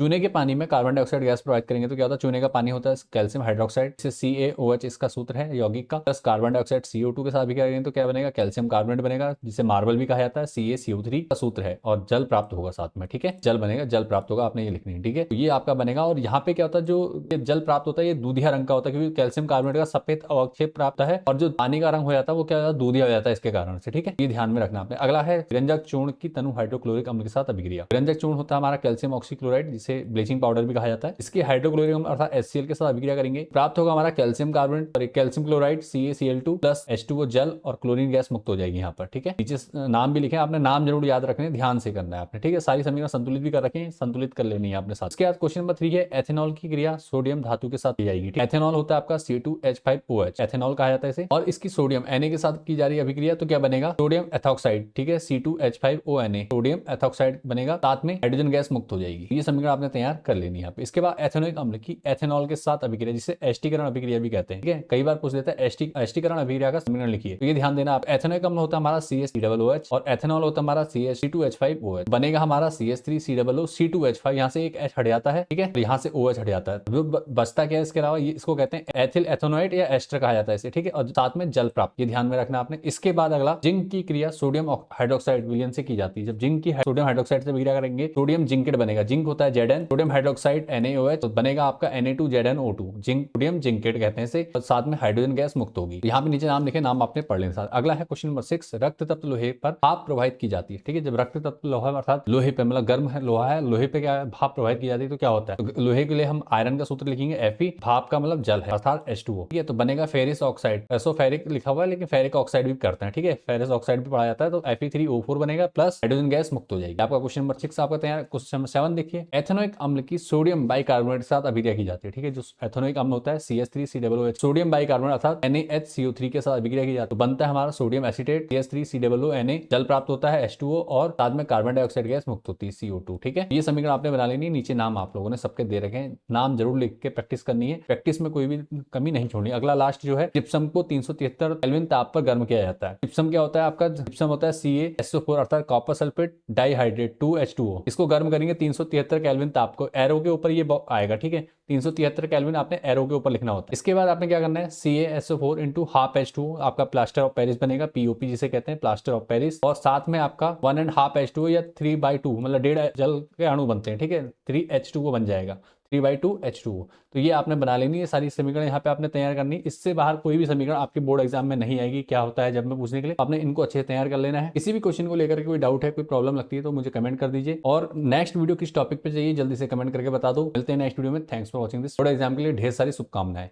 चूने के पानी में कार्बन डाइऑक्साइड गैस प्रोवाइड करेंगे तो क्या होता है, चूने का पानी होता है कैल्शियम हाइड्रोक्साइड, से CaOH इसका सूत्र है यौगिक का, प्लस कार्बन डाइऑक्साइड CO2 के साथ भी करेंगे तो क्या बनेगा, कैल्शियम कार्बोनेट बनेगा, जिसे मार्बल भी कहा जाता है, CaCO3 का सूत्र है, और जल प्राप्त होगा साथ में। ठीक है, जल बनेगा, जल प्राप्त होगा, आपने ये लिखनी है। ठीक है, तो ये आपका बनेगा। और यहाँ पे क्या होता है, जो ये जल प्राप्त होता है ये दूधिया रंग का होता है, क्योंकि कैल्शियम कार्बोनेट का सफेद अवक्षेप प्राप्त है, और जो पानी का रंग हो जाता है वो क्या होता है, दूधिया हो जाता है इसके कारण से। ठीक है, ये ध्यान में रखना आपने। अगला है विरंजक चूर्ण की तनु हाइड्रोक्लोरिक अम्ल के साथ अभिक्रिया। विरंजक चूर्ण होता है हमारा कैल्शियम ऑक्सीक्लोराइड, जिसे ब्लीचिंग पाउडर भी कहा जाता है। इसकी हाइड्रोक्लोरिक अम्ल अर्थात HCl के साथ अभिक्रिया करेंगे, प्राप्त होगा हमारा कैल्शियम कार्बोनेट और calcium chloride CaCl2 plus H2O जल, और क्लोरीन गैस मुक्त हो जाएगी यहाँ पर। ठीक है, नीचे नाम भी लिखे, आपने नाम जरूर याद रखने, ध्यान से करना है आपने। ठीक है, सारी समीकरण संतुलित भी कर रखें, संतुलित कर लेनी है आपने साथ। इसके बाद क्वेश्चन नंबर 3 है एथेनॉल की क्रिया सोडियम धातु के साथ की जाएगी। एथेनॉल होता है आपका C2H5OH, एथेनॉल कहा जाता है इसे, और इसकी सोडियम Na के साथ की जा रही है अभिक्रिया, तो क्या बनेगा, सोडियम एथॉक्साइड। ठीक है, C2H5ONa सोडियम एथॉक्साइड बनेगा, साथ में हाइड्रोजन गैस मुक्त हो जाएगी। ये समीकरण आपने तैयार कर लेनी है यहाँ पे। इसके बाद एथेनोइक अम्ल की एथेनॉल के साथ अभिक्रिया, जिसे एस्टीकरण अभिक्रिया भी कहते हैं। ठीक है, कई बार पूछ लेता है एस्टीकरण अभिक्रिया का समीकरण लिखिए, तो ये ध्यान देना आप। एथेनोइक अम्ल होता है हमारा CH3OH, और एथेनॉल होता है हमारा C2H5OH, बनेगा हमारा CH3COO, यहाँ से एक H हट जाता है। ठीक है, तो यहाँ से OH हट जाता है, जो बचता क्या है इसके अलावा, ये इसको कहते हैं एथिल एथेनोइड या एस्टर कहा जाता है इसे। ठीक है, और साथ में जल प्राप्त, ये ध्यान में रखना आपने। इसके बाद अगला जिंक की क्रिया सोडियम हाइड्रोक्साइड विलयन से की जाती है। जब जिंक की सोडियम हाइड्रोक्साइड से क्रिया करेंगे, सोडियम जिंकेट बनेगा। जिंक होता है Zn, सोडियम हाइड्रोक्साइड NaOH, तो बनेगा आपका Na2ZnO2, जिंक सोडियम जिंकेट कहते हैं इसे, और साथ में हाइड्रोजन गैस मुक्त होगी। यहाँ पे नीचे नाम लिखे, नाम आपने पढ़ लेना साथ। अगला है क्वेश्चन नंबर 6, रक्त तत्व लोहे पर भाप प्रवाहित की जाती है। ठीक है, जब रक्त तत्व लोहा अर्थात लोहे पे, मतलब गर्म है लोहा है, लोहे पे क्या भाप प्रवाहित की जाती है तो क्या होता है, तो लोहे के लिए हम आयरन का सूत्र लिखेंगे Fe, भाप का मतलब जल है अर्थात H2O। ठीक है, तो बनेगा फेरिस ऑक्साइड, एसोफेरिक लिखा हुआ है लेकिन फेरिक ऑक्साइड भी करते हैं। ठीक है, फेरिस ऑक्साइड भी पढ़ा जाता है, तो Fe3O4 बनेगा, प्लस हाइड्रोजन गैस मुक्त हो जाएगी। आपका क्वेश्चन नंबर 6 आपका तैयार। क्वेश्चन नंबर 7 देखिए, एथेनोइक अम्ल की सोडियम बाइकार्बोनेट के साथ अभिक्रिया की जाती है। ठीक है, जो एथेनोइक अम्ल होता है CH3COOH, सोडियम बाइकार्बोनेट अर्थात NaHCO3 के साथ अभिक्रिया की जाती है, तो बनता है हमारा सोडियम एसीटेट CH3COONa, जल प्राप्त होता है H2O, और साथ में कार्बन डाइऑक्साइड गैस मुक्त होती है CO2। ठीक है, ये समीकरण आपने बना लेनी है। नीचे नाम आप लोगों ने सबके दे रखे हैं, नाम जरूर लिख के प्रैक्टिस करनी है, प्रैक्टिस में कोई भी कमी नहीं छोड़नी। अगला लास्ट जो है, जिप्सम को 373 केल्विन ताप पर गर्म किया जाता है। जिप्सम क्या होता है आपका, जिप्सम होता है CaSO4 अर्थात कॉपर सल्फेट डाइहाइड्रेट 2H2O, इसको गर्म करेंगे 373 केल्विन ताप को, एरो के ऊपर ये आएगा। ठीक है, 373 केल्विन आपने एरो के ऊपर लिखना होता है। इसके बाद आपने क्या करना है, CaSO4 इंटू हाफ H2O, आपका प्लास्टर ऑफ पेरिस बनेगा, POP जिसे कहते हैं, प्लास्टर ऑफ पेरिस, और साथ में आपका 1.5 H2O या 3/2 मतलब 1.5 जल के अणु बनते हैं। ठीक है, 3H2O बन जाएगा, 3/2 H2O। तो ये आपने बना लेनी है, सारी समीकरण यहाँ पे आपने तैयार करनी है। इससे बाहर कोई भी समीकरण आपके बोर्ड एग्जाम में नहीं आएगी, क्या होता है जब मैं पूछने के लिए, आपने इनको अच्छे से तैयार कर लेना है। किसी भी क्वेश्चन को लेकर के कोई डाउट है, कोई प्रॉब्लम लगती है तो मुझे कमेंट कर दीजिए, और नेक्स्ट वीडियो किस टॉपिक पे चाहिए जल्दी से कमेंट करके बता दो। मिलते हैं नेक्स्ट वीडियो में। Thanks for watching this. Board exam के लिए ढेर सारी शुभकामनाएं।